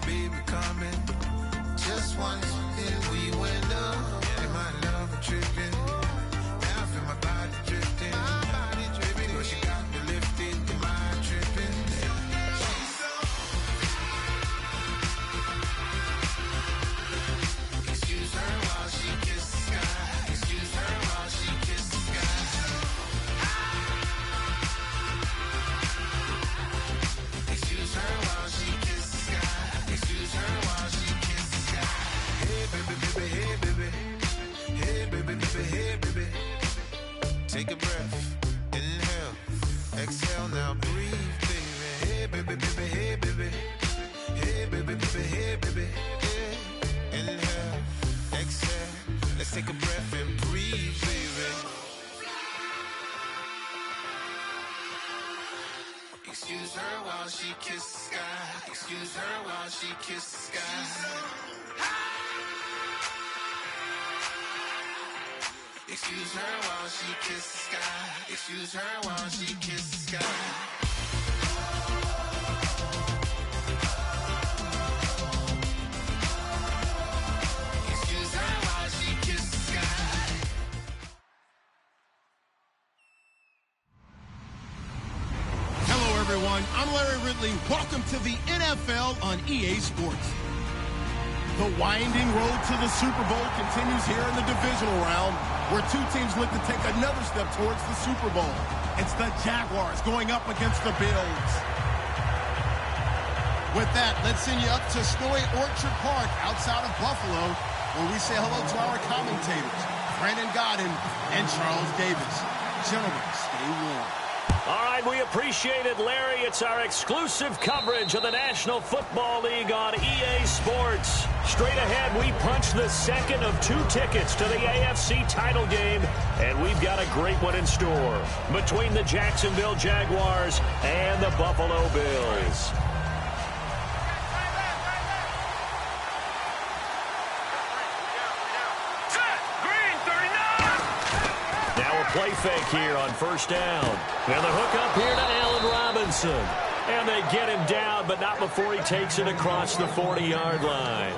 baby coming. Just once, and we went up. And my love tripping. Now I feel my body drifting. Baby girl, she got me lifted. Am I tripping? Excuse her while she kisses the sky. Excuse her while she kisses the sky. Excuse her while she kisses the sky. Excuse her while she kisses the sky. Hey baby, baby, hey baby. Hey baby, baby, hey baby. Take a breath, inhale, exhale, now breathe, baby. Hey baby, baby, hey baby. Hey baby, baby, hey baby. Yeah. Inhale, exhale, let's take a breath and breathe, baby. Excuse her while she kisses the sky. Excuse her while she kisses the sky. Excuse her while she kisses the sky. Excuse her while she kisses the sky. Excuse her while she kisses the sky. Hello, everyone. I'm Larry Ridley. Welcome to the NFL on EA Sports. The winding road to the Super Bowl continues here in the divisional round, where two teams look to take another step towards the Super Bowl. It's the Jaguars going up against the Bills. With that, let's send you up to snowy Orchard Park outside of Buffalo, where we say hello to our commentators, Brandon Godden and Charles Davis. Gentlemen, stay warm. All right, we appreciate it, Larry. It's our exclusive coverage of the National Football League on EA Sports. Straight ahead, we punch the second of two tickets to the AFC title game, and we've got a great one in store between the Jacksonville Jaguars and the Buffalo Bills. Play fake here on first down. And the hook up here to Allen Robinson. And they get him down, but not before he takes it across the 40-yard line.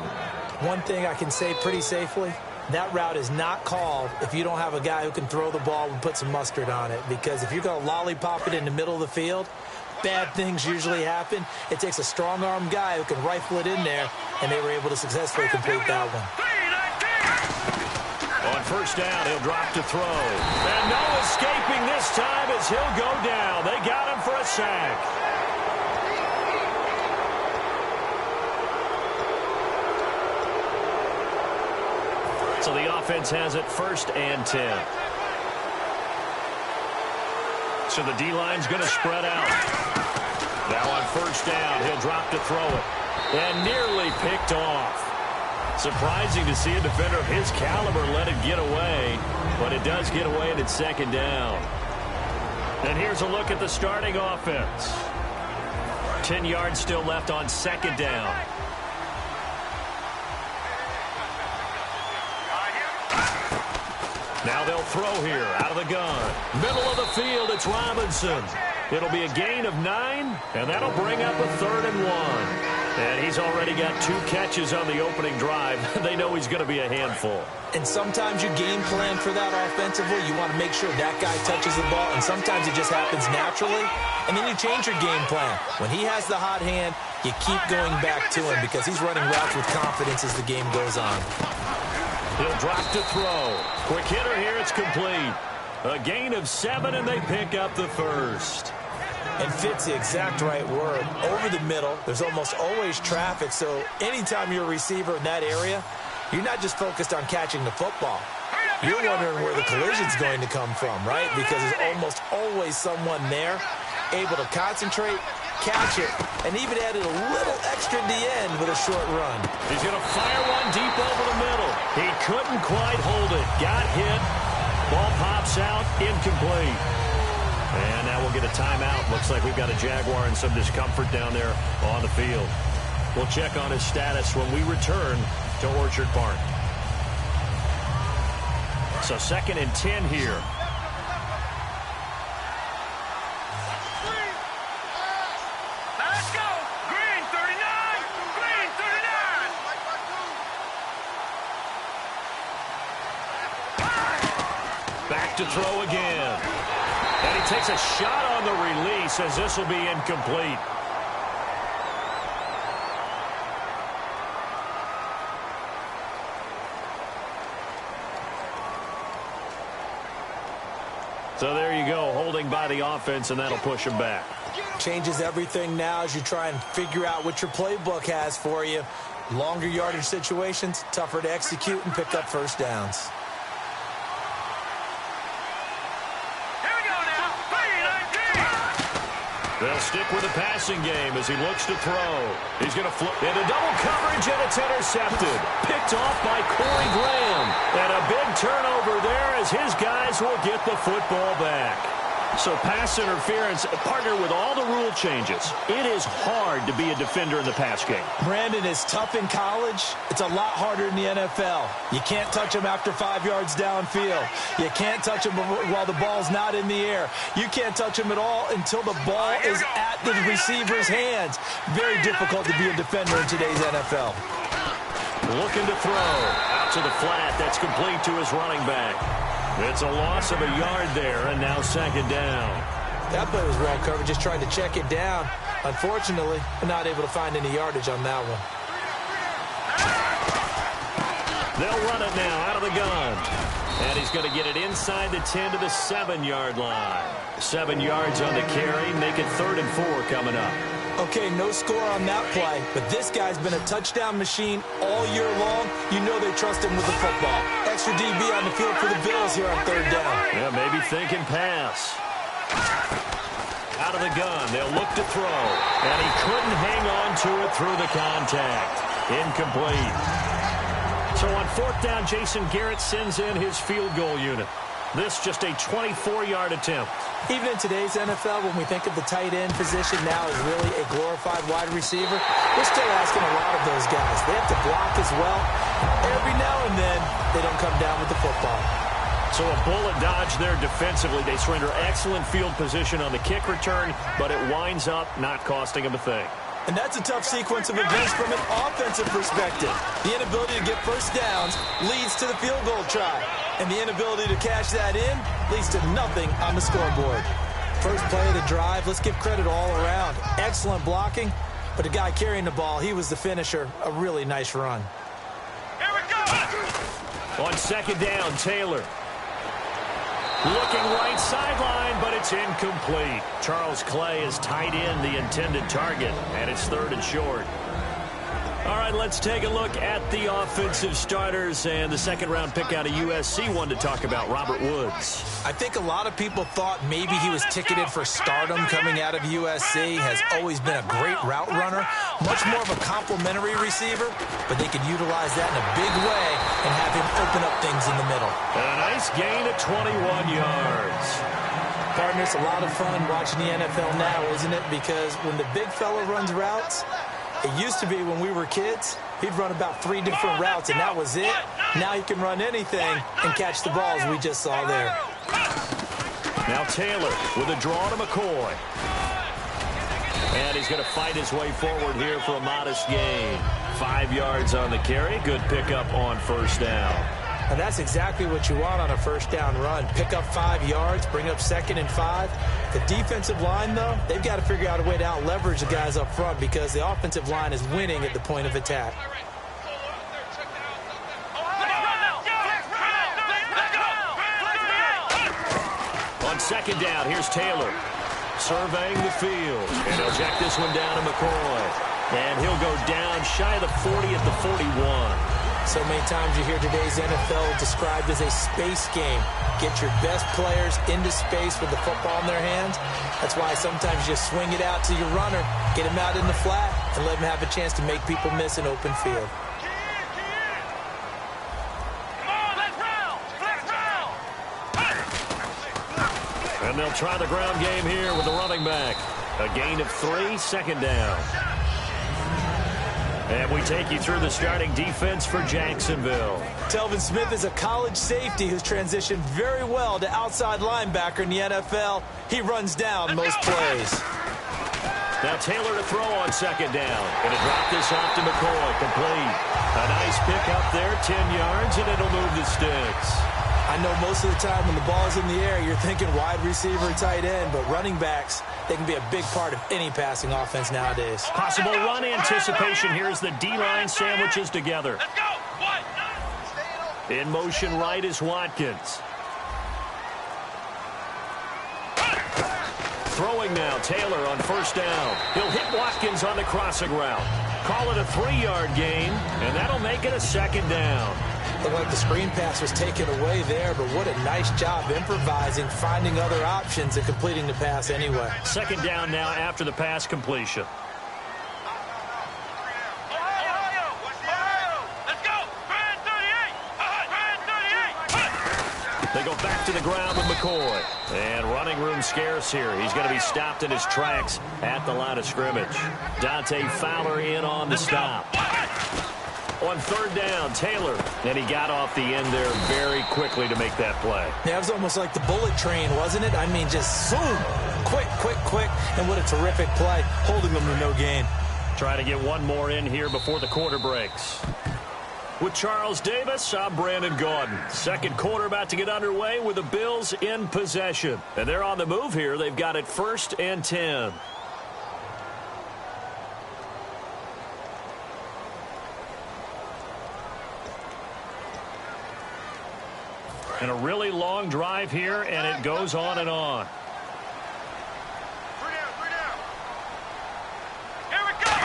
One thing I can say pretty safely, that route is not called if you don't have a guy who can throw the ball and put some mustard on it. Because if you're going to lollipop it in the middle of the field, bad things usually happen. It takes a strong-arm guy who can rifle it in there, and they were able to successfully complete that one. On first down, he'll drop to throw. And no escaping this time as he'll go down. They got him for a sack. So the offense has it 1st and 10. So the D-line's going to spread out. Now on first down, he'll drop to throw it. And nearly picked off. Surprising to see a defender of his caliber let it get away, but it does get away and it's 2nd down. And here's a look at the starting offense. 10 yards still left on 2nd down. Now they'll throw here out of the gun. Middle of the field, it's Robinson. It'll be a gain of 9, and that'll bring up a 3rd and 1. And he's already got 2 catches on the opening drive. They know he's going to be a handful. And sometimes you game plan for that offensively. You want to make sure that guy touches the ball, and sometimes it just happens naturally. And then you change your game plan. When he has the hot hand, you keep going back to him because he's running routes with confidence as the game goes on. He'll drop to throw. Quick hitter here, it's complete. A gain of 7, and they pick up the 1st. And fits the exact right word. Over the middle, there's almost always traffic, so anytime you're a receiver in that area, you're not just focused on catching the football. You're wondering where the collision's going to come from, right? Because there's almost always someone there able to concentrate, catch it, and even added a little extra at the end with a short run. He's going to fire one deep over the middle. He couldn't quite hold it. Got hit. Ball pops out, incomplete. And now we'll get a timeout. Looks like we've got a Jaguar in some discomfort down there on the field. We'll check on his status when we return to Orchard Park. So 2nd and 10 here. Let's go. Green 39. Green back to throw again. And he takes a shot on the release as this will be incomplete. So there you go, holding by the offense, and that'll push him back. Changes everything now as you try and figure out what your playbook has for you. Longer yardage situations, tougher to execute and pick up first downs. They'll stick with the passing game as he looks to throw. He's going to flip into double coverage, and it's intercepted. Picked off by Corey Graham. And a big turnover there as his guys will get the football back. So pass interference, partner with all the rule changes. It is hard to be a defender in the pass game. Brandon, is tough in college. It's a lot harder in the NFL. You can't touch him after 5 yards downfield. You can't touch him while the ball's not in the air. You can't touch him at all until the ball is at the receiver's hands. Very difficult to be a defender in today's NFL. Looking to throw. Out to the flat. That's complete to his running back. It's a loss of a yard there, and now second down. That play was well covered, just trying to check it down. Unfortunately, not able to find any yardage on that one. They'll run it now out of the gun. And he's going to get it inside the 10 to the 7-yard line. 7 yards on the carry, make it 3rd and 4 coming up. Okay, no score on that play, but this guy's been a touchdown machine all year long. You know they trust him with the football. Extra DB on the field for the Bills here on 3rd down. Yeah, maybe thinking pass. Out of the gun, they'll look to throw. And he couldn't hang on to it through the contact. Incomplete. So on 4th down, Jason Garrett sends in his field goal unit. This just a 24-yard attempt. Even in today's NFL, when we think of the tight end position now as really a glorified wide receiver, we're still asking a lot of those guys. They have to block as well. Every now and then, they don't come down with the football. So a bullet dodge there defensively. They surrender excellent field position on the kick return, but it winds up not costing them a thing. And that's a tough sequence of events from an offensive perspective. The inability to get first downs leads to the field goal try. And the inability to cash that in leads to nothing on the scoreboard. First play of the drive, let's give credit all around. Excellent blocking, but the guy carrying the ball, he was the finisher. A really nice run. Here we go! On 2nd down, Taylor. Looking right sideline, but it's incomplete. Charles Clay is tied in the intended target, and it's 3rd and short. All right, let's take a look at the offensive starters, and the second-round pick out of USC one to talk about, Robert Woods. I think a lot of people thought maybe he was ticketed for stardom coming out of USC. Has always been a great route runner, much more of a complimentary receiver, but they could utilize that in a big way and have him open up things in the middle. And a nice gain of 21 yards. Partner, it's a lot of fun watching the NFL now, isn't it? Because when the big fella runs routes, it used to be when we were kids, he'd run about 3 different routes, and that was it. Now he can run anything and catch the balls we just saw there. Now Taylor with a draw to McCoy. And he's going to fight his way forward here for a modest gain. 5 yards on the carry. Good pickup on 1st down. And that's exactly what you want on a 1st down run. Pick up 5 yards, bring up 2nd and 5. The defensive line, though, they've got to figure out a way to out-leverage the guys up front because the offensive line is winning at the point of attack. On 2nd down, here's Taylor. Surveying the field. And he'll check this one down to McCoy. And he'll go down shy of the 40 at the 41. So many times you hear today's NFL described as a space game. Get your best players into space with the football in their hands. That's why sometimes you just swing it out to your runner, get him out in the flat, and let him have a chance to make people miss an open field. And they'll try the ground game here with the running back. A gain of 3, 2nd down. And we take you through the starting defense for Jacksonville. Telvin Smith is a college safety who's transitioned very well to outside linebacker in the NFL. He runs down most plays. Now Taylor to throw on 2nd down. Going to drop this off to McCoy. Complete. A nice pick up there, 10 yards, and it'll move the sticks. I know most of the time when the ball's in the air, you're thinking wide receiver, tight end, but running backs, they can be a big part of any passing offense nowadays. Possible run anticipation here as the D-line sandwiches together. Let's go. What? In motion right is Watkins. Throwing now, Taylor on first down. He'll hit Watkins on the crossing route. Call it a 3-yard gain, and that'll make it a second down. Looked like the screen pass was taken away there, but what a nice job improvising, finding other options, and completing the pass anyway. Second down now after the pass completion. Let's go. Brand 38. Brand 38. They go back to the ground with McCoy. And running room scarce here. He's going to be stopped in his tracks at the line of scrimmage. Dante Fowler in on the stop. On third down, Taylor. And he got off the end there very quickly to make that play. Yeah, it was almost like the bullet train, wasn't it? I mean, just zoom. Quick. And what a terrific play, holding them to no gain. Try to get one more in here before the quarter breaks. With Charles Davis, I'm Brandon Gaudin. Second quarter about to get underway with the Bills in possession. And they're on the move here. They've got it 1st and 10. And a really long drive here, and it goes on and on. Here we go.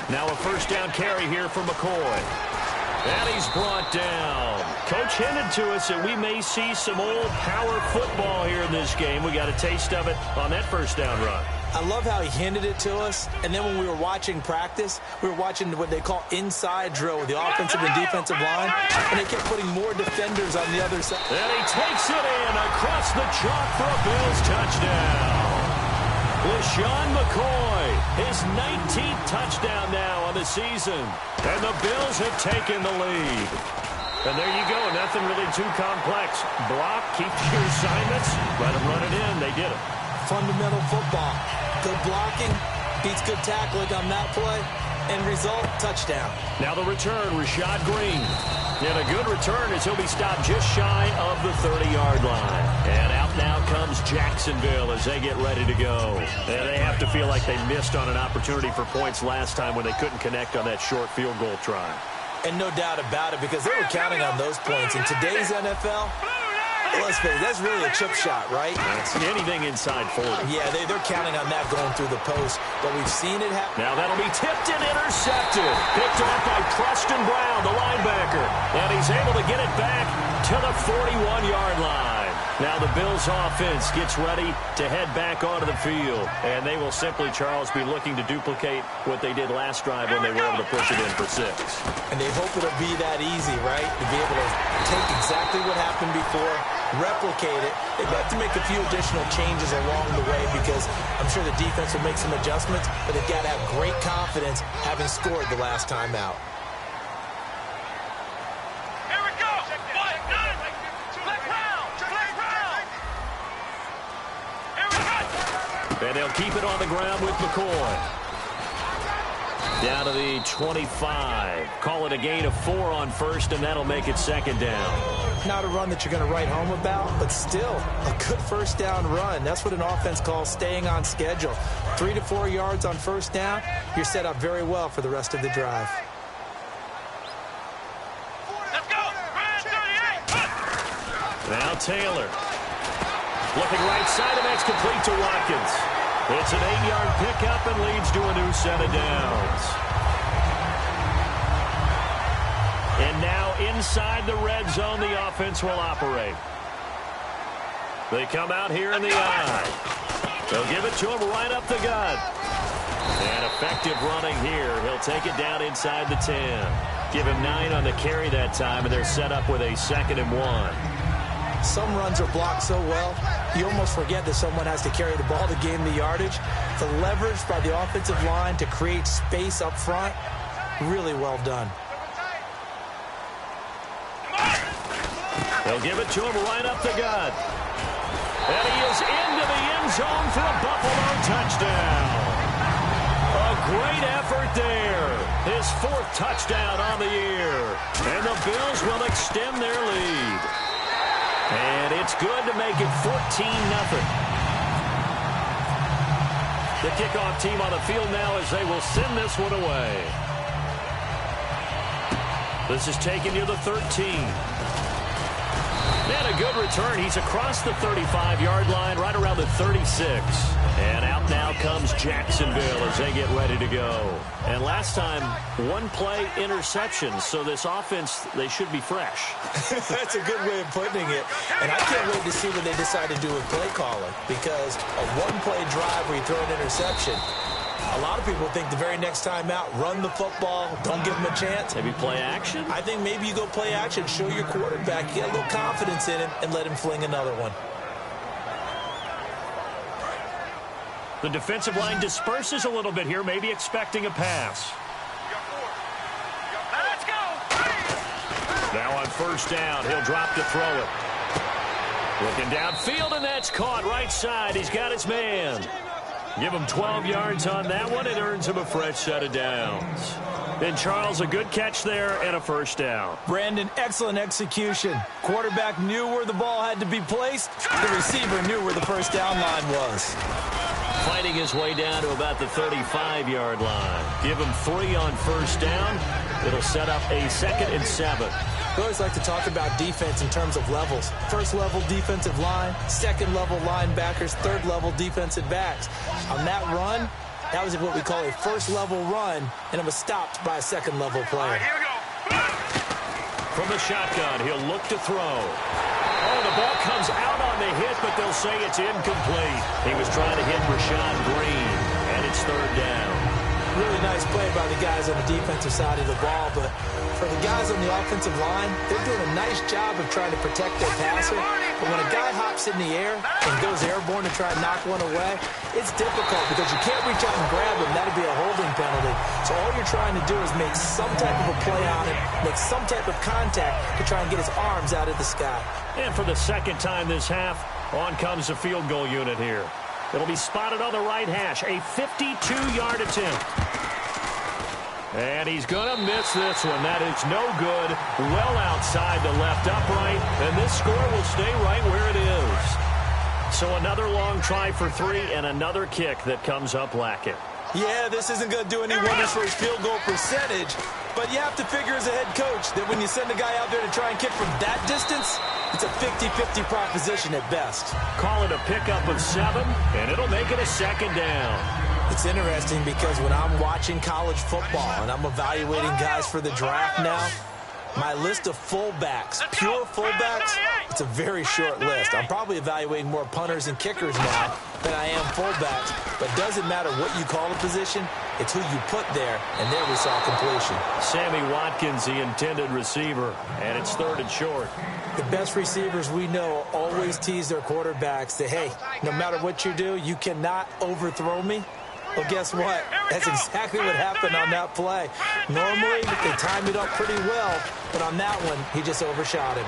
Now a first down carry here for McCoy. And he's brought down. Coach hinted to us that we may see some old power football here in this game. We got a taste of it on that first down run. I love how he hinted it to us, and then when we were watching practice, we were watching what they call inside drill with the offensive and defensive line, and they kept putting more defenders on the other side. And he takes it in across the chalk for a Bills touchdown. LaShawn McCoy, his 19th touchdown now on the season, and the Bills have taken the lead. And there you go, nothing really too complex. Block, keep your assignments, let them run it in. They did it. Fundamental football. Good blocking, beats good tackling on that play, and result, touchdown. Now the return, Rashad Green. And a good return as he'll be stopped just shy of the 30-yard line. And out now comes Jacksonville as they get ready to go. And they have to feel like they missed on an opportunity for points last time when they couldn't connect on that short field goal try. And no doubt about it, because they were counting on those points. In today's NFL, let's face it, that's really a chip shot, right? It's anything inside 40. Yeah, they're counting on that going through the post, but we've seen it happen. Now that'll be tipped and intercepted. Picked off by Preston Brown, the linebacker. And he's able to get it back to the 41-yard line. Now the Bills offense gets ready to head back onto the field. And they will simply, Charles, be looking to duplicate what they did last drive when they were able to push it in for 6. And they hope it'll be that easy, right? To be able to take exactly what happened before, replicate it. They have to make a few additional changes along the way because I'm sure the defense will make some adjustments, but they've got to have great confidence having scored the last time out. Here we go. And they'll keep it on the ground with McCoy. Down to the 25. Call it a gain of 4 on first, and that'll make it second down. Not a run that you're going to write home about, but still a good first down run. That's what an offense calls staying on schedule. 3 to 4 yards on first down, you're set up very well for the rest of the drive. Let's go. Brand 38. Now Taylor. Looking right side, and that's complete to Watkins. It's an 8-yard pickup and leads to a new set of downs. And now inside the red zone, the offense will operate. They come out here in the eye. They'll give it to him right up the gut. And effective running here. He'll take it down inside the 10. Give him 9 on the carry that time, and they're set up with a 2nd and 1. Some runs are blocked so well, you almost forget that someone has to carry the ball to gain the yardage. The leverage by the offensive line to create space up front, really well done. They'll give it to him right up the gut. And he is into the end zone for a Buffalo touchdown. A great effort there. His 4th touchdown on the year. And the Bills will extend their lead. And it's good to make it 14-0. The kickoff team on the field now as they will send this one away. This is taken near the 13. And a good return. He's across the 35-yard line, right around the 36. And out now comes Jacksonville as they get ready to go. And last time, one play interception. So this offense, they should be fresh. That's a good way of putting it. And I can't wait to see what they decide to do with play calling. Because a one-play drive where you throw an interception, a lot of people think the very next time out, run the football, don't give them a chance. Maybe play action? I think maybe you go play action, show your quarterback, get a little confidence in him, and let him fling another one. The defensive line disperses a little bit here, maybe expecting a pass. Let's go. Now on first down, he'll drop to throw it. Looking downfield, and that's caught right side. He's got his man. Give him 12 yards on that one. It earns him a fresh set of downs. And Charles, a good catch there and a first down. Brandon, excellent execution. Quarterback knew where the ball had to be placed. The receiver knew where the first down line was. Fighting his way down to about the 35-yard line. Give him 3 on first down. It'll set up a 2nd and 7. We always like to talk about defense in terms of levels. First level defensive line, second level linebackers, third level defensive backs. On that run, that was what we call a first level run, and it was stopped by a second level player. Here we go. From the shotgun, he'll look to throw. Oh, the ball comes out on the hit, but they'll say it's incomplete. He was trying to hit Rashad Green, and it's 3rd down. Really nice play by the guys on the defensive side of the ball, but for the guys on the offensive line, they're doing a nice job of trying to protect their passer. But when a guy hops in the air and goes airborne to try and knock one away, it's difficult because you can't reach out and grab him. That'd be a holding penalty. So all you're trying to do is make some type of a play on him, make some type of contact to try and get his arms out of the sky. And for the second time this half, on comes the field goal unit here. It'll be spotted on the right hash, a 52-yard attempt. And he's going to miss this one. That is no good. Well outside the left upright, and this score will stay right where it is. So another long try for 3 and another kick that comes up lacking. Yeah, this isn't going to do any wonders for his field goal percentage, but you have to figure as a head coach that when you send a guy out there to try and kick from that distance, it's a 50-50 proposition at best. Call it a pickup of 7, and it'll make it a 2nd down. It's interesting because when I'm watching college football and I'm evaluating guys for the draft now, my list of fullbacks, pure fullbacks, it's a very short list. I'm probably evaluating more punters and kickers now than I am fullbacks. But it doesn't matter what you call a position, it's who you put there, and there we saw completion. Sammy Watkins, the intended receiver, and it's 3rd and short. The best receivers we know always tease their quarterbacks that, hey, no matter what you do, you cannot overthrow me. Well, guess what? That's exactly what happened on that play. Normally, they timed it up pretty well, but on that one, he just overshot him.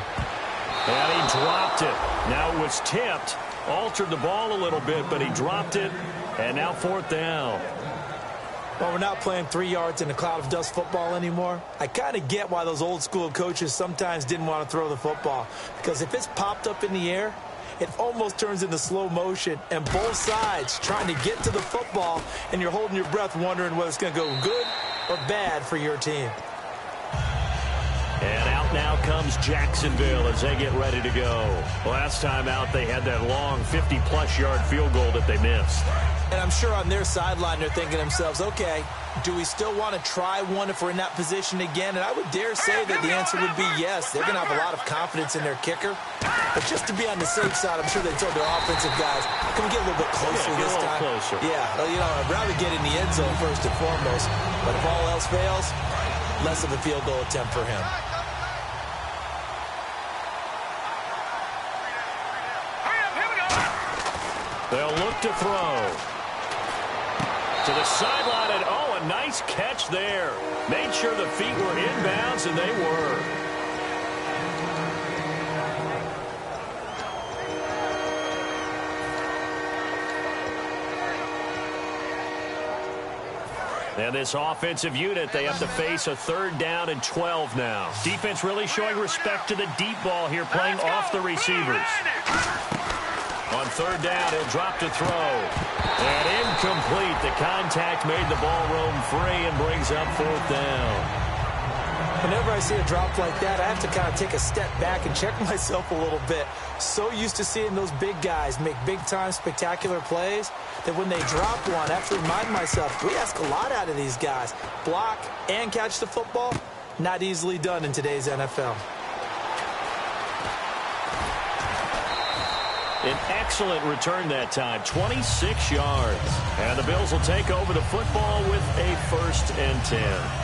And he dropped it. Now it was tipped, altered the ball a little bit, but he dropped it, and now 4th down. Well, we're not playing 3 yards in a cloud of dust football anymore. I kind of get why those old school coaches sometimes didn't want to throw the football, because if it's popped up in the air, it almost turns into slow motion, and both sides trying to get to the football, and you're holding your breath wondering whether it's going to go good or bad for your team. And out now comes Jacksonville as they get ready to go. Last time out, they had that long 50-plus yard field goal that they missed. And I'm sure on their sideline they're thinking to themselves, okay, do we still want to try one if we're in that position again? And I would dare say that the answer would be yes. They're going to have a lot of confidence in their kicker. But just to be on the safe side, I'm sure they told their offensive guys, can we get a little bit closer this time? Closer. Yeah, well, you know, I'd rather get in the end zone first and foremost. But if all else fails, less of a field goal attempt for him. They'll look to throw. To the sideline, and oh, a nice catch there. Made sure the feet were inbounds, and they were. And this offensive unit, they have to face a 3rd down and 12 now. Defense really showing respect to the deep ball here, playing off the receivers. On 3rd down, he'll drop to throw. And incomplete. The contact made the ball roam free and brings up 4th down. Whenever I see a drop like that, I have to kind of take a step back and check myself a little bit. So used to seeing those big guys make big-time spectacular plays that when they drop one, I have to remind myself, we ask a lot out of these guys. Block and catch the football, not easily done in today's NFL. An excellent return that time, 26 yards. And the Bills will take over the football with a 1st and 10.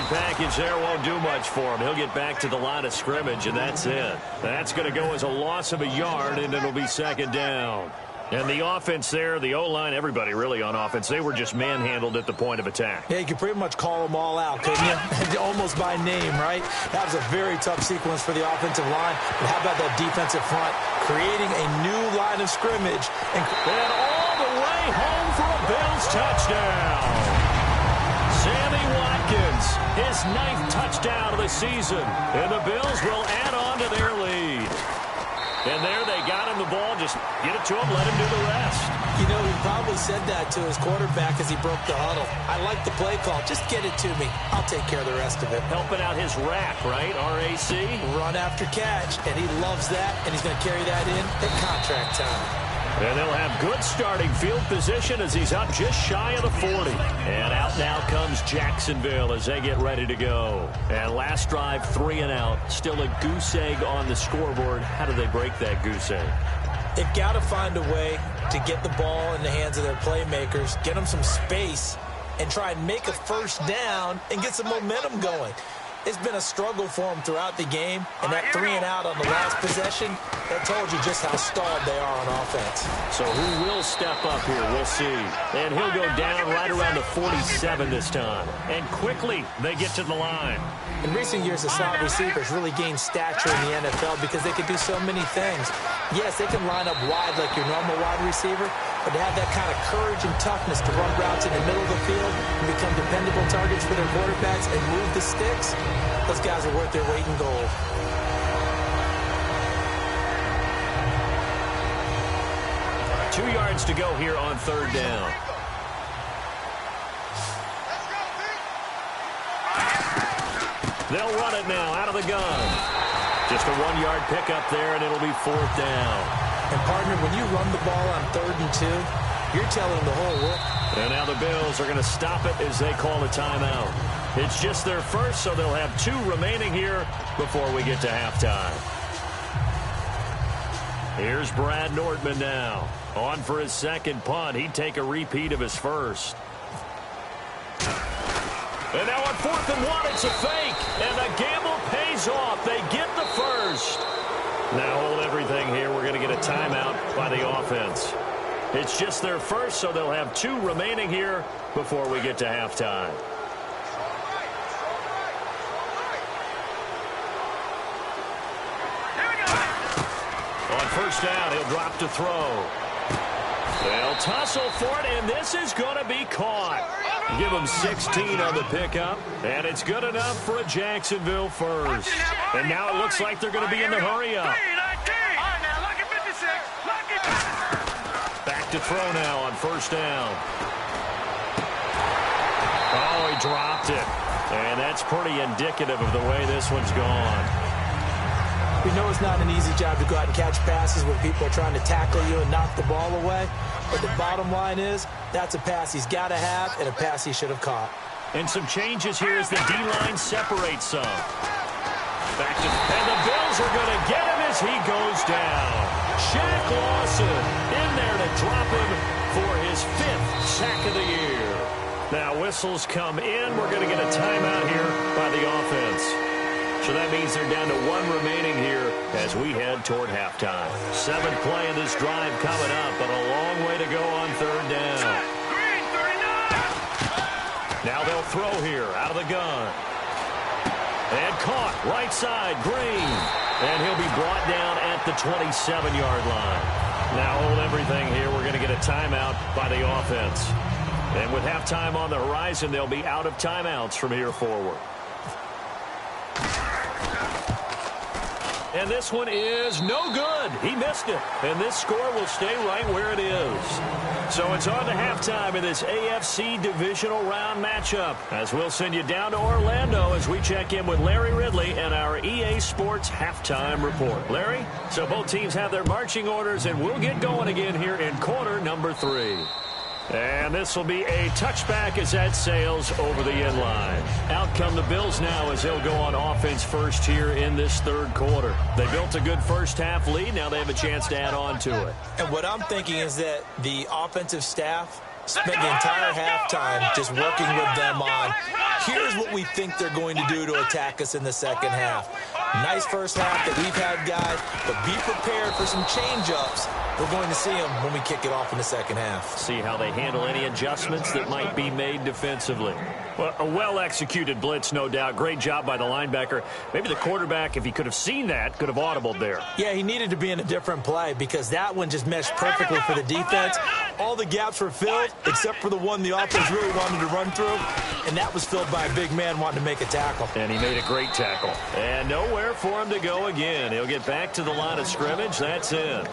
Package there won't do much for him. He'll get back to the line of scrimmage, and that's it. That's going to go as a loss of a yard, and it'll be 2nd down. And the offense there, the O-line, everybody really on offense, they were just manhandled at the point of attack. Yeah, you could pretty much call them all out, couldn't you? Almost by name, right? That was a very tough sequence for the offensive line. But how about that defensive front creating a new line of scrimmage? And all the way home for a Bills touchdown. Sammy Watkins, his 9th touchdown of the season. And the Bills will add on to their lead. And there they got him the ball. Just get it to him, let him do the rest. You know, he probably said that to his quarterback as he broke the huddle. I like the play call. Just get it to me. I'll take care of the rest of it. Helping out his rack, right? RAC. Run after catch. And he loves that. And he's going to carry that in at contract time. And they'll have good starting field position as he's up just shy of the 40. And out now comes Jacksonville as they get ready to go. And last drive, 3 and out. Still a goose egg on the scoreboard. How do they break that goose egg? They've got to find a way to get the ball in the hands of their playmakers, get them some space, and try and make a 1st down and get some momentum going. It's been a struggle for them throughout the game, and that 3 and out on the last possession, that told you just how stalled they are on offense. So who will step up here? We'll see. And he'll go down right around the 47 this time. And quickly, they get to the line. In recent years, the slot receivers really gained stature in the NFL because they can do so many things. Yes, they can line up wide like your normal wide receiver, but to have that kind of courage and toughness to run routes in the middle of the field and become dependable targets for their quarterbacks and move the sticks, those guys are worth their weight in gold. Two yards to go here on 3rd down. They'll run it now out of the gun. Just a 1-yard pickup there, and it'll be 4th down. And, partner, when you run the ball on 3rd and 2, you're telling the whole world. And now the Bills are going to stop it as they call a timeout. It's just their first, so they'll have 2 remaining here before we get to halftime. Here's Brad Nordman now. On for his 2nd punt. He'd take a repeat of his first. And now on 4th and 1, it's a fake. And the gamble pays off. They get the first. Now hold everything here. We're going to get a timeout by the offense. It's just their first, so they'll have 2 remaining here before we get to halftime. On 1st down, he'll drop to throw. They'll tussle for it, and this is going to be caught. Give him 16 on the pickup, and it's good enough for a Jacksonville first. And now it looks like they're going to be in the hurry-up. Back to throw now on 1st down. Oh, he dropped it. And that's pretty indicative of the way this one's gone. We know it's not an easy job to go out and catch passes when people are trying to tackle you and knock the ball away. But the bottom line is, that's a pass he's got to have and a pass he should have caught. And some changes here as the D-line separates some. And the Bills are going to get him as he goes down. Shaq Lawson in there to drop him for his 5th sack of the year. Now whistles come in. We're going to get a timeout here by the offense. So that means they're down to 1 remaining here as we head toward halftime. 7th play of this drive coming up, but a long way to go on 3rd down. Now they'll throw here out of the gun. And caught right side, Green. And he'll be brought down at the 27-yard line. Now hold everything here. We're going to get a timeout by the offense. And with halftime on the horizon, they'll be out of timeouts from here forward. And this one is no good. He missed it. And this score will stay right where it is. So it's on to halftime in this AFC divisional round matchup, as we'll send you down to Orlando as we check in with Larry Ridley and our EA Sports halftime report. Larry, so both teams have their marching orders, and we'll get going again here in quarter number 3. And this will be a touchback as that sails over the end line. Out come the Bills now as they'll go on offense first here in this third quarter. They built a good first-half lead. Now they have a chance to add on to it. And what I'm thinking is that the offensive staff spent the entire halftime just working with them on, here's what we think they're going to do to attack us in the second half. Nice first half that we've had, guys, but be prepared for some change-ups. We're going to see them when we kick it off in the second half. See how they handle any adjustments that might be made defensively. Well, a well-executed blitz, no doubt. Great job by the linebacker. Maybe the quarterback, if he could have seen that, could have audibled there. Yeah, he needed to be in a different play because that one just meshed perfectly for the defense. All the gaps were filled except for the one the offense really wanted to run through, and that was filled by a big man wanting to make a tackle. And he made a great tackle. And nowhere for him to go again. He'll get back to the line of scrimmage. That's it.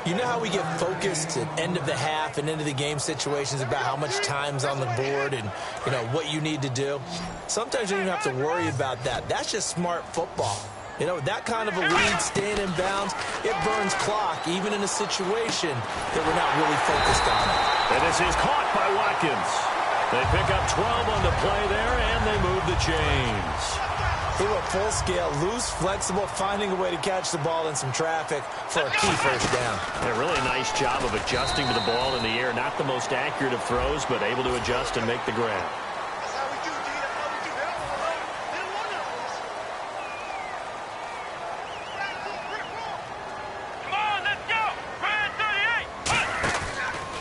You know how we get focused at end of the half and into the game situations about how much time's on the board and, you know, what you need to do? Sometimes you don't have to worry about that. That's just smart football. You know, that kind of a lead, staying in bounds, it burns clock, even in a situation that we're not really focused on it. And this is caught by Watkins. They pick up 12 on the play there, and they move the chains. They were full scale, loose, flexible, finding a way to catch the ball in some traffic for a key first down. A really nice job of adjusting to the ball in the air. Not the most accurate of throws, but able to adjust and make the grab.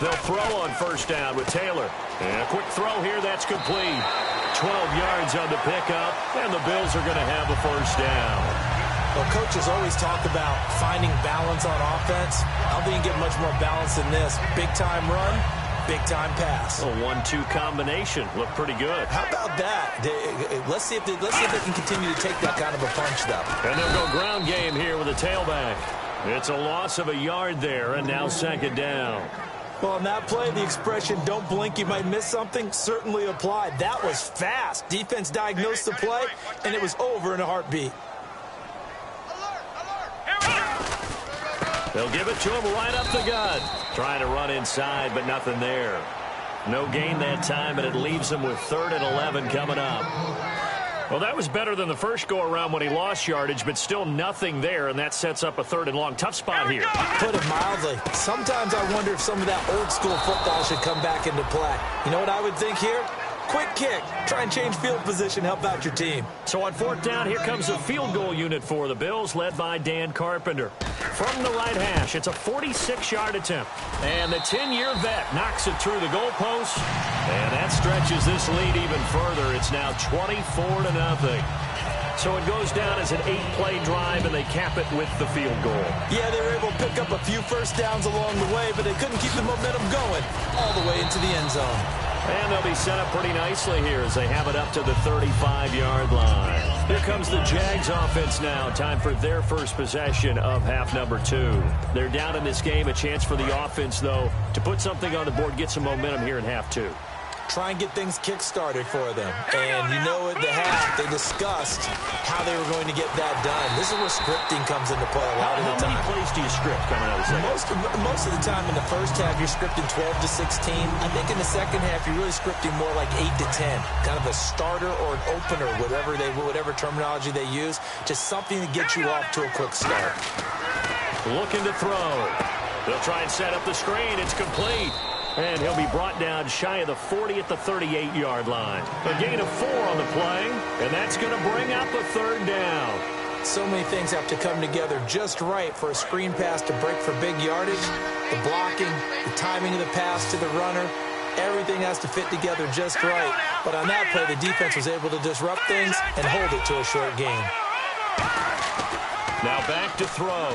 They'll throw on first down with Taylor. And a quick throw here, that's complete. 12 yards on the pickup, and the Bills are going to have a first down. Well, coaches always talk about finding balance on offense. I don't think you can get much more balance than this. Big-time run, big-time pass. A 1-2 combination. Looked pretty good. How about that? Let's see if they can continue to take that kind of a punch, though. And they'll go ground game here with a tailback. It's a loss of a yard there, and now second down. Well, on that play, the expression, don't blink, you might miss something, certainly applied. That was fast. Defense diagnosed the play, and it was over in a heartbeat. They'll give it to him right up the gut. Trying to run inside, but nothing there. No gain that time, and it leaves him with 3rd and 11 coming up. Well, that was better than the first go-around when he lost yardage, but still nothing there, and that sets up a 3rd and long. Tough spot here. Put it mildly. Sometimes I wonder if some of that old-school football should come back into play. You know what I would think here? Quick kick. Try and change field position, help out your team. So on 4th down, here comes a field goal unit for the Bills, led by Dan Carpenter. From the right hash, it's a 46-yard attempt. And the 10-year vet knocks it through the goalpost. And that stretches this lead even further. It's now 24-0. So it goes down as an 8-play drive, and they cap it with the field goal. Yeah, they were able to pick up a few first downs along the way, but they couldn't keep the momentum going all the way into the end zone. And they'll be set up pretty nicely here as they have it up to the 35-yard line. Here comes the Jags offense now. Time for their first possession of half number 2. They're down in this game. A chance for the offense, though, to put something on the board, get some momentum here in half 2. Try and get things kick-started for them. And you know at the half, they discussed how they were going to get that done. This is where scripting comes into play a lot of the time. How many plays do you script coming out of the second? Most of the time in the first half, you're scripting 12 to 16. I think in the second half, you're really scripting more like 8 to 10. Kind of a starter or an opener, whatever terminology they use. Just something to get you off to a quick start. Looking to throw. They'll try and set up the screen. It's complete. And he'll be brought down shy of the 40 at the 38-yard line. A gain of 4 on the play, and that's going to bring up a 3rd down. So many things have to come together just right for a screen pass to break for big yardage. The blocking, the timing of the pass to the runner, Everything has to fit together just right. But on that play, the defense was able to disrupt things and hold it to a short gain. Now back to throw.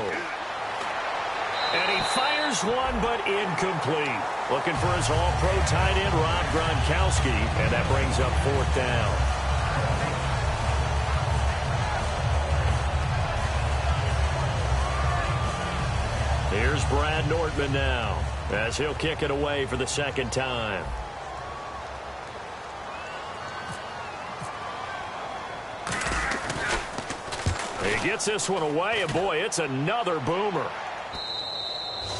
And he fires one, but incomplete. Looking for his all-pro tight end, Rob Gronkowski, and that brings up 4th down. Here's Brad Nortman now, as he'll kick it away for the 2nd time. He gets this one away, and boy, it's another boomer.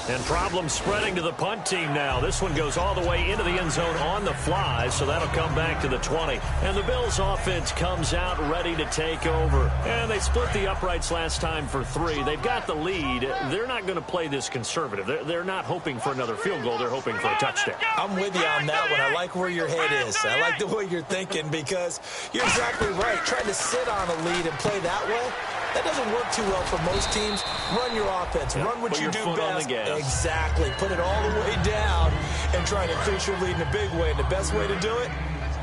And problems spreading to the punt team now. This one goes all the way into the end zone on the fly, so that'll come back to the 20. And the Bills' offense comes out ready to take over. And they split the uprights last time for 3. They've got the lead. They're not going to play this conservative. They're not hoping for another field goal. They're hoping for a touchdown. I'm with you on that one. I like where your head is. I like the way you're thinking because you're exactly right. Trying to sit on a lead and play that way, that doesn't work too well for most teams. Run your offense. Run what you do best. Exactly. Put it all the way down and try to increase your lead in a big way. And the best way to do it,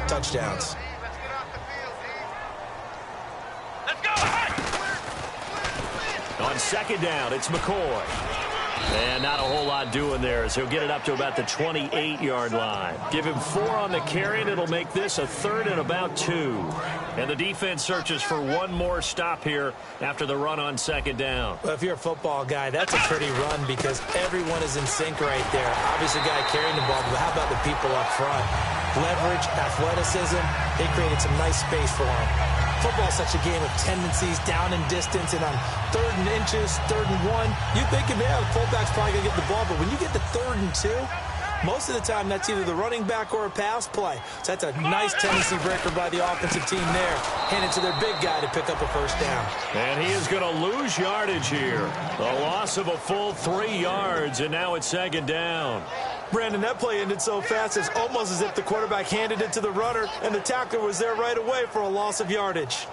touchdowns. Let's go. On 2nd down, it's McCoy. And not a whole lot doing there as he'll get it up to about the 28-yard line. Give him 4 on the carry, and it'll make this a 3rd and about 2. And the defense searches for one more stop here after the run on 2nd down. Well, if you're a football guy, that's a pretty run because everyone is in sync right there. Obviously, the guy carrying the ball, but how about the people up front? Leverage, athleticism, they created some nice space for him. Football is such a game of tendencies, down and distance, and on 3rd and inches, 3rd and 1, you think, yeah, the fullback's probably going to get the ball, but when you get to 3rd and 2, most of the time that's either the running back or a pass play. So that's a nice tendency breaker by the offensive team there. Hand it to their big guy to pick up a 1st down. And he is going to lose yardage here. A loss of a full 3 yards, and now it's 2nd down. Brandon, that play ended so fast, it's almost as if the quarterback handed it to the runner, and the tackler was there right away for a loss of yardage.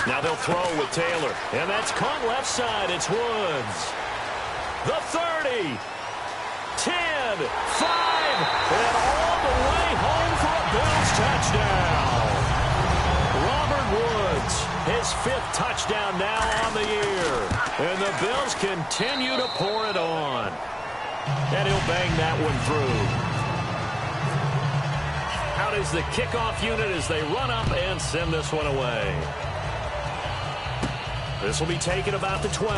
Now they'll throw with Taylor. And that's caught left side. It's Woods. The 30. 10. 5. And all the way home for a Bills touchdown. Robert Woods, his 5th touchdown now on the year. And the Bills continue to pour it on. And he'll bang that one through. Out is the kickoff unit as they run up and send this one away. This will be taken about the 12.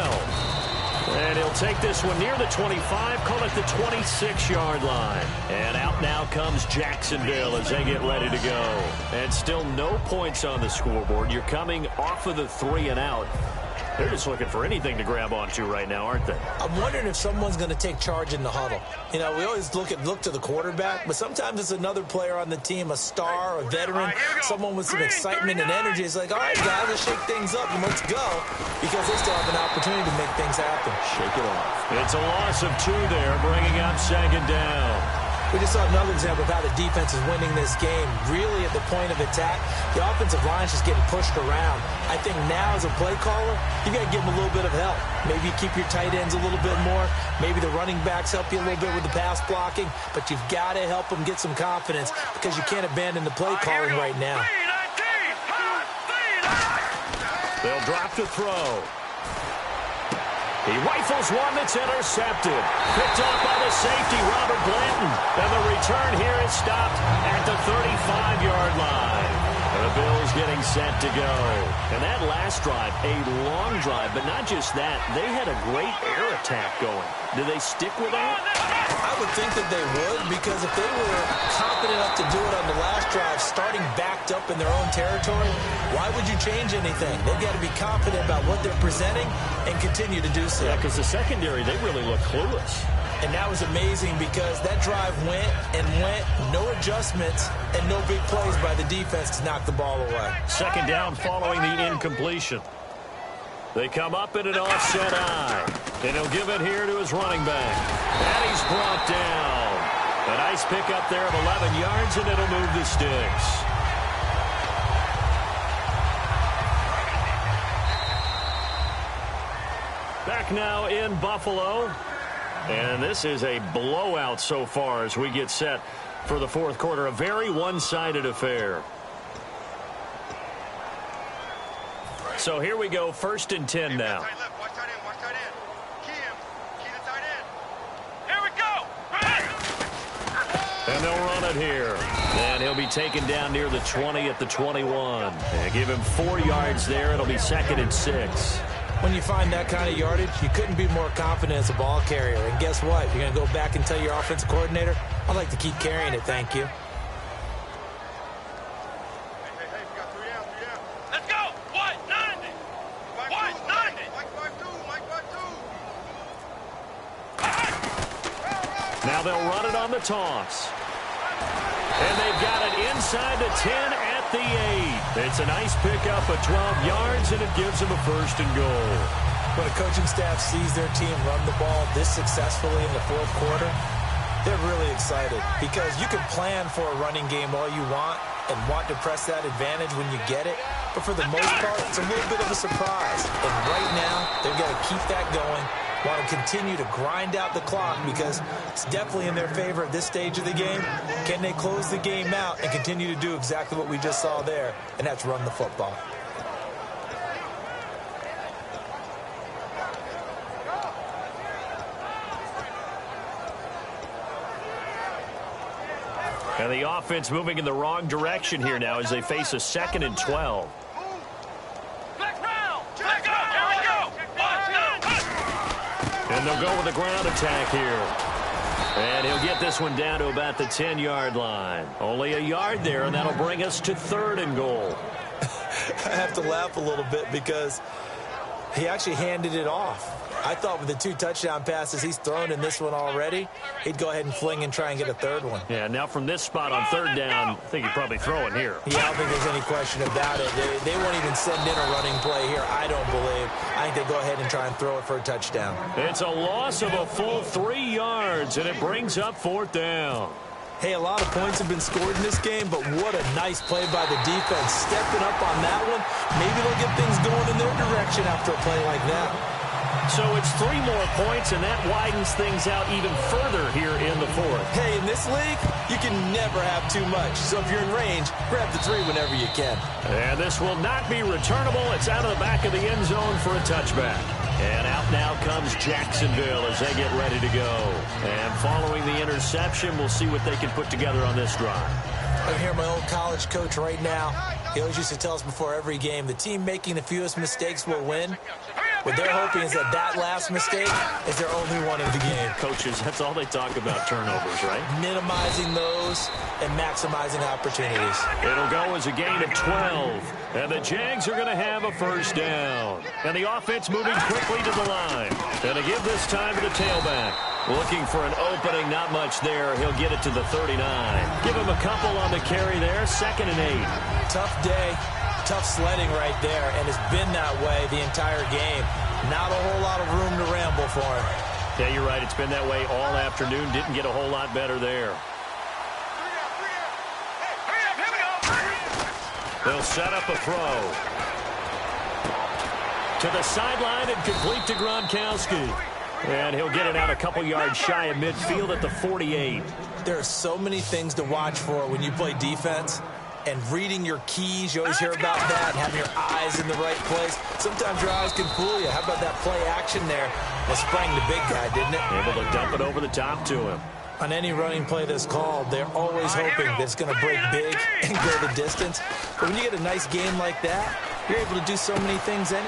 And he'll take this one near the 25, call it the 26-yard line. And out now comes Jacksonville as they get ready to go. And still no points on the scoreboard. You're coming off of the 3 and out. They're just looking for anything to grab onto right now, aren't they? I'm wondering if someone's going to take charge in the huddle. You know, we always look to the quarterback, but sometimes it's another player on the team, a star, a veteran, someone with some excitement and energy. It's like, all right, guys, let's shake things up and let's go, because they still have an opportunity to make things happen. Shake it off. It's a loss of 2 there, bringing up 2nd down. We just saw another example of how the defense is winning this game. Really at the point of attack, the offensive line is just getting pushed around. I think now as a play caller, you got to give them a little bit of help. Maybe you keep your tight ends a little bit more. Maybe the running backs help you a little bit with the pass blocking. But you've got to help them get some confidence because you can't abandon the play calling right now. They'll drop to throw. He rifles one that's intercepted. Picked off by the safety, Robert Blanton. And the return here is stopped at the 35-yard line. And the Bills getting set to go. And that last drive, a long drive, but not just that. They had a great air attack going. Do they stick with that? I would think that they would, because if they were confident enough to do it on the last drive, starting backed up in their own territory, why would you change anything? They've got to be confident about what they're presenting and continue to do so. Yeah, because the secondary, they really look clueless. And that was amazing because that drive went and went, no adjustments, and no big plays by the defense to knock the ball away. 2nd down following the incompletion. They come up in an offset eye. And he'll give it here to his running back. And he's brought down. A nice pickup there of 11 yards, and it'll move the sticks. back now in Buffalo. And this is a blowout so far as we get set for the fourth quarter. A very one-sided affair. So here we go, 1st and 10 now. Here we go. And they'll run it here. And he'll be taken down near the 20 at the 21. And give him 4 yards there. It'll be 2nd and 6. When you find that kind of yardage, you couldn't be more confident as a ball carrier. And guess what? You're going to go back and tell your offensive coordinator, I'd like to keep carrying it, thank you. Let's go. What? 90. What? 90. Now they'll run it on the toss. And they've got it inside the 10 at the 8. It's a nice pickup of 12 yards, and it gives them a 1st and goal. When a coaching staff sees their team run the ball this successfully in the fourth quarter, they're really excited because you can plan for a running game all you want and want to press that advantage when you get it. But for the most part, it's a little bit of a surprise. And right now, they've got to keep that going, want to continue to grind out the clock because it's definitely in their favor at this stage of the game. Can they close the game out and continue to do exactly what we just saw there, and that's run the football. And the offense moving in the wrong direction here now as they face a 2nd and 12. And they'll go with a ground attack here. And he'll get this one down to about the 10-yard line. Only a yard there, and that'll bring us to 3rd and goal. I have to laugh a little bit because he actually handed it off. I thought with the 2 touchdown passes he's thrown in this one already, he'd go ahead and fling and try and get a 3rd one. Yeah, now from this spot on 3rd down, I think he'd probably throw it here. Yeah, I don't think there's any question about it. They won't even send in a running play here, I don't believe. I think they go ahead and try and throw it for a touchdown. It's a loss of a full 3 yards, and it brings up 4th down. Hey, a lot of points have been scored in this game, but what a nice play by the defense. Stepping up on that one, maybe they'll get things going in their direction after a play like that. So it's 3 more points, and that widens things out even further here in the 4th. Hey, in this league, you can never have too much. So if you're in range, grab the 3 whenever you can. And this will not be returnable. It's out of the back of the end zone for a touchback. And out now comes Jacksonville as they get ready to go. And following the interception, we'll see what they can put together on this drive. I'm here, my old college coach right now. He always used to tell us before every game, the team making the fewest mistakes will win. What they're hoping is that last mistake is their only one of the game. Coaches, that's all they talk about, turnovers, right? Minimizing those and maximizing opportunities. It'll go as a gain of 12. And the Jags are going to have a 1st down. And the offense moving quickly to the line. And to give this time to the tailback. Looking for an opening, not much there. He'll get it to the 39. Give him a couple on the carry there, 2nd and 8. Tough day. Tough sledding right there, and it's been that way the entire game. Not a whole lot of room to ramble for him. Yeah, you're right. It's been that way all afternoon. Didn't get a whole lot better there. They'll set up a throw. To the sideline and complete to Gronkowski. And he'll get it out a couple yards shy of midfield at the 48. There are so many things to watch for when you play defense. And reading your keys, you always hear about that, and having your eyes in the right place. Sometimes your eyes can fool you. How about that play action there? That sprang the big guy, didn't it? Able to dump it over the top to him. On any running play that's called, they're always hoping that it's going to break big and go the distance. But when you get a nice game like that, you're able to do so many things. And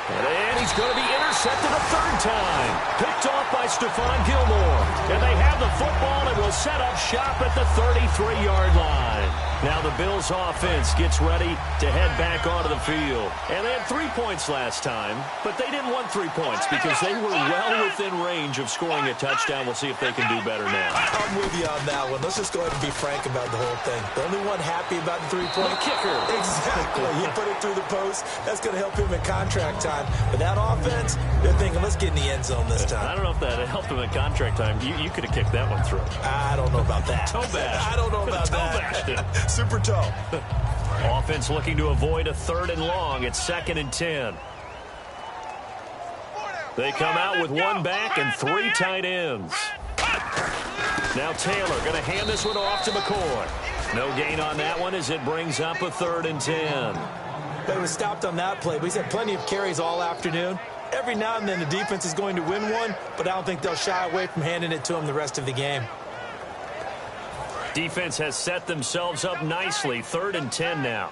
he's going to be intercepted a 3rd time. Picked off by Stephon Gilmore. And they have the football and will set up shop at the 33-yard line. Now the Bills offense gets ready to head back onto the field. And they had 3 points last time, but they didn't want 3 points because they were well within range of scoring a touchdown. We'll see if they can do better now. I'm with you on that one. Let's just go ahead and be frank about the whole thing. The only one happy about the 3-point kicker. Exactly. He put it through the post. That's going to help him at contract time. But that offense, they're thinking, let's get in the end zone this time. I don't know if that helped him at contract time. You could have kicked that one through. I don't know about that. Toe bash. I don't know about that. Super toe. Offense looking to avoid a 3rd and long. It's 2nd and 10. They come out with one back and 3 tight ends. Now Taylor going to hand this one off to McCoy. No gain on that one as it brings up a 3rd and 10. They were stopped on that play, but he's had plenty of carries all afternoon. Every now and then the defense is going to win one, but I don't think they'll shy away from handing it to him the rest of the game. Defense has set themselves up nicely. 3rd and 10 now.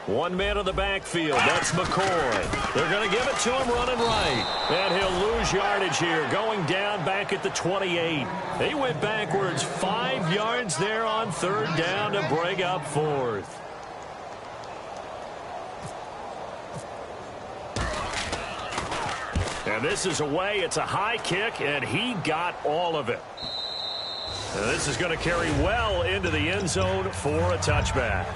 One man in the backfield. That's McCoy. They're going to give it to him running right. And he'll lose yardage here, going down back at the 28. They went backwards 5 yards there on 3rd down to break up 4th. And this is away. It's a high kick, and he got all of it. And this is going to carry well into the end zone for a touchback.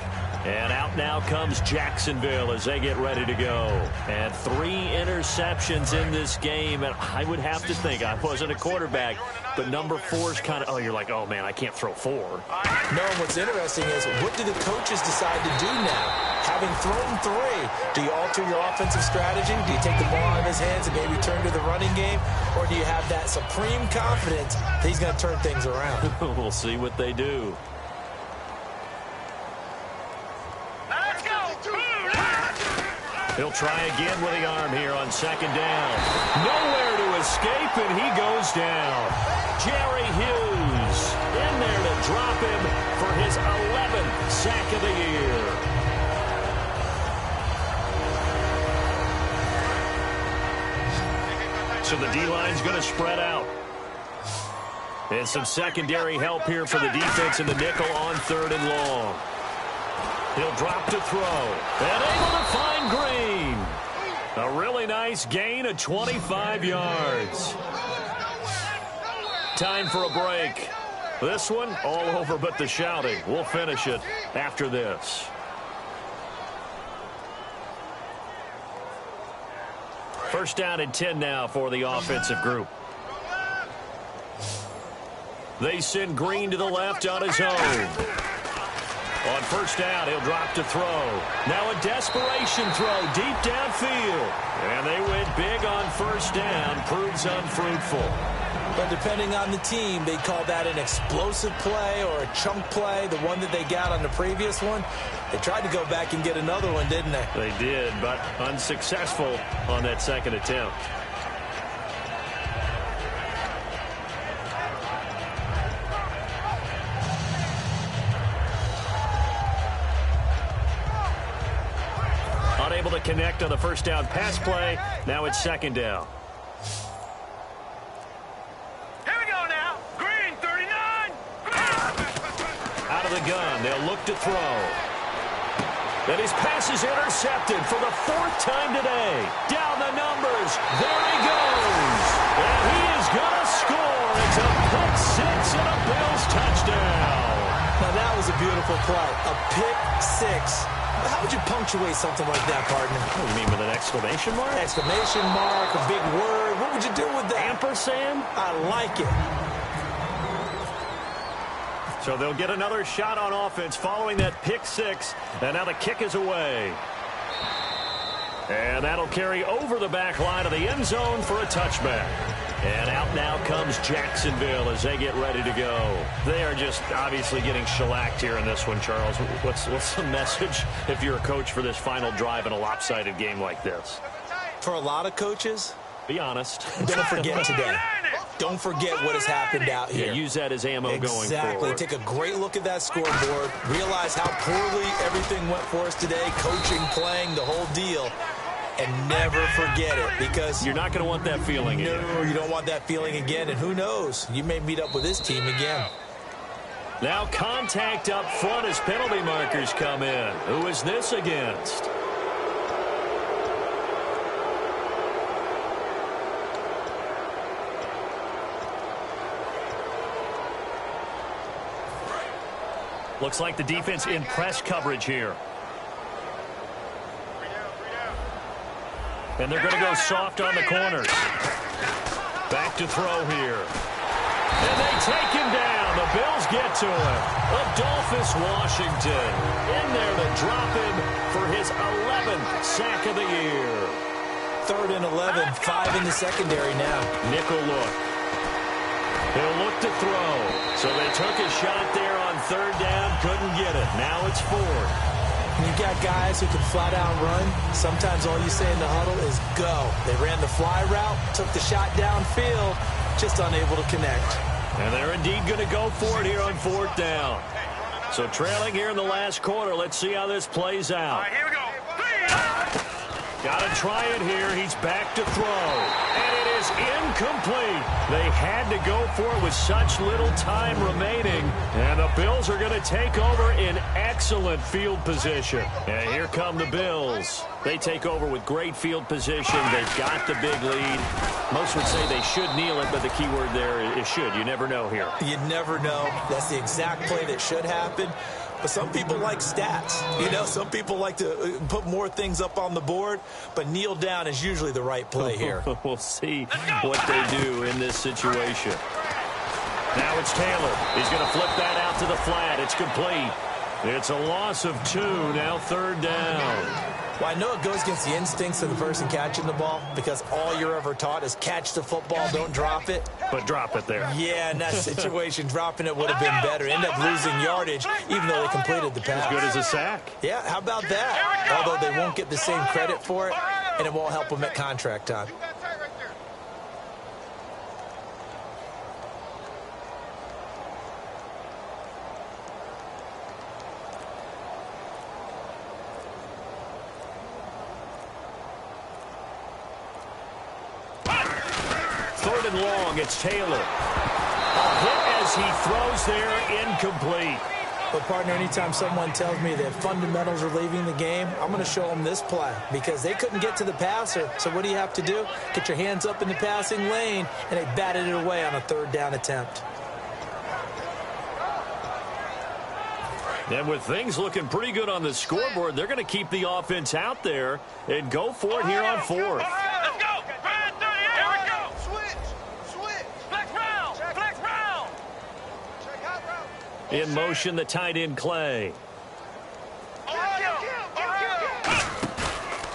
And out now comes Jacksonville as they get ready to go. And 3 interceptions in this game. And I would have to think, I wasn't a quarterback, but number 4 is kind of, oh, you're like, oh, man, I can't throw 4. No, and what's interesting is, what do the coaches decide to do now? Having thrown 3, do you alter your offensive strategy? Do you take the ball out of his hands and maybe turn to the running game? Or do you have that supreme confidence that he's going to turn things around? We'll see what they do. He'll try again with the arm here on 2nd down. Nowhere to escape, and he goes down. Jerry Hughes in there to drop him for his 11th sack of the year. So the D-line's going to spread out. And some secondary help here for the defense in the nickel on 3rd and long. He'll drop to throw. And able to find Green. A really nice gain of 25 yards. Time for a break. This one all over but the shouting. We'll finish it after this. First down and 10 now for the offensive group. They send Green to the left on his own. On 1st down, he'll drop to throw. Now a desperation throw deep downfield. And they went big on 1st down. Proves unfruitful. But depending on the team, they call that an explosive play or a chunk play, the one that they got on the previous one. They tried to go back and get another one, didn't they? They did, but unsuccessful on that 2nd attempt. Unable to connect on the 1st down pass play. Now it's 2nd down. Here we go now. Green, 39. Out of the gun. They'll look to throw. And his pass is intercepted for the 4th time today. Down the numbers. There he goes. And he is going to score. It's a pick 6 and a Bills touchdown. Now that was a beautiful play. A pick 6. How would you punctuate something like that, partner? What do you mean, with an exclamation mark? Exclamation mark, a big word. What would you do with that? Ampersand? I like it. So they'll get another shot on offense following that pick 6. And now the kick is away. And that'll carry over the back line of the end zone for a touchback. And out now comes Jacksonville as they get ready to go. They are just obviously getting shellacked here in this one, Charles. What's the message if you're a coach for this final drive in a lopsided game like this? For a lot of coaches, be honest. Don't forget today. Don't forget what has happened out here. Yeah, use that as ammo going forward. Exactly. Take a great look at that scoreboard. Realize how poorly everything went for us today. Coaching, playing, the whole deal. And never forget it, because you're not going to want that feeling again. No, you don't want that feeling again. And who knows? You may meet up with this team again. Now contact up front as penalty markers come in. Who is this against? Looks like the defense in press coverage here. And they're going to go soft on the corners. Back to throw here. And they take him down. The Bills get to him. Adolphus Washington in there to drop him for his 11th sack of the year. 3rd and 11, 5 in the secondary now. Nickel look. He'll look to throw. So they took a shot there on 3rd down, couldn't get it. Now it's 4th. When you got guys who can flat out run, sometimes all you say in the huddle is go. They ran the fly route, took the shot downfield, just unable to connect. And they're indeed going to go for it here on 4th down. So trailing here in the last quarter. Let's see how this plays out. All right, here we go. Got to try it here. He's back to throw. And it is incomplete. They had to go for it with such little time remaining. And the Bills are going to take over in excellent field position. And here come the Bills. They take over with great field position. They've got the big lead. Most would say they should kneel it, but the key word there is should. You never know here. You never know. That's the exact play that should happen. But some people like stats. You know, some people like to put more things up on the board, but kneel down is usually the right play here. We'll see what they do in this situation. Now it's Taylor. He's going to flip that out to the flat. It's complete. It's a loss of 2. Now 3rd down. Well, I know it goes against the instincts of the person catching the ball because all you're ever taught is catch the football, don't drop it. But drop it there. Yeah, in that situation, dropping it would have been better. End up losing yardage, even though they completed the pass. As good as a sack. Yeah, how about that? Although they won't get the same credit for it, and it won't help them at contract time. Long, it's Taylor. A hit as he throws there, incomplete. But, partner, anytime someone tells me that fundamentals are leaving the game, I'm going to show them this play because they couldn't get to the passer. So what do you have to do? Get your hands up in the passing lane, and they batted it away on a 3rd down attempt. And with things looking pretty good on the scoreboard, they're going to keep the offense out there and go for it here on 4th. Let's go. Here we go. Switch. Flex round. In motion, the tight end, Clay.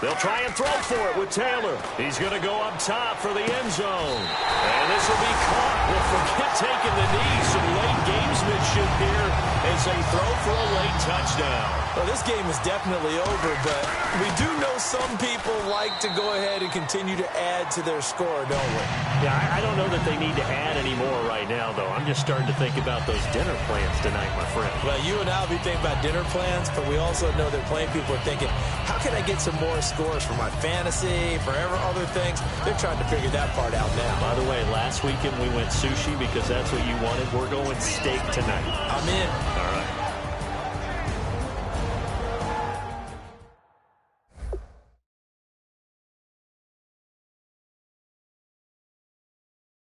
They'll try and throw for it with Taylor. He's going to go up top for the end zone. And this will be caught. Well, forget taking the knee. Some late gamesmanship here as they throw for a late touchdown. Well, this game is definitely over, but we do know some people like to go ahead and continue to add to their score, don't we? Yeah, I don't know that they need to add any more right now, though. I'm just starting to think about those dinner plans tonight, my friend. Well, you and I will be thinking about dinner plans, but we also know that plenty of people are thinking, how can I get some more scores for my fantasy, for other things? They're trying to figure that part out now. By the way, last weekend we went sushi because that's what you wanted. We're going steak tonight. I'm in. All right.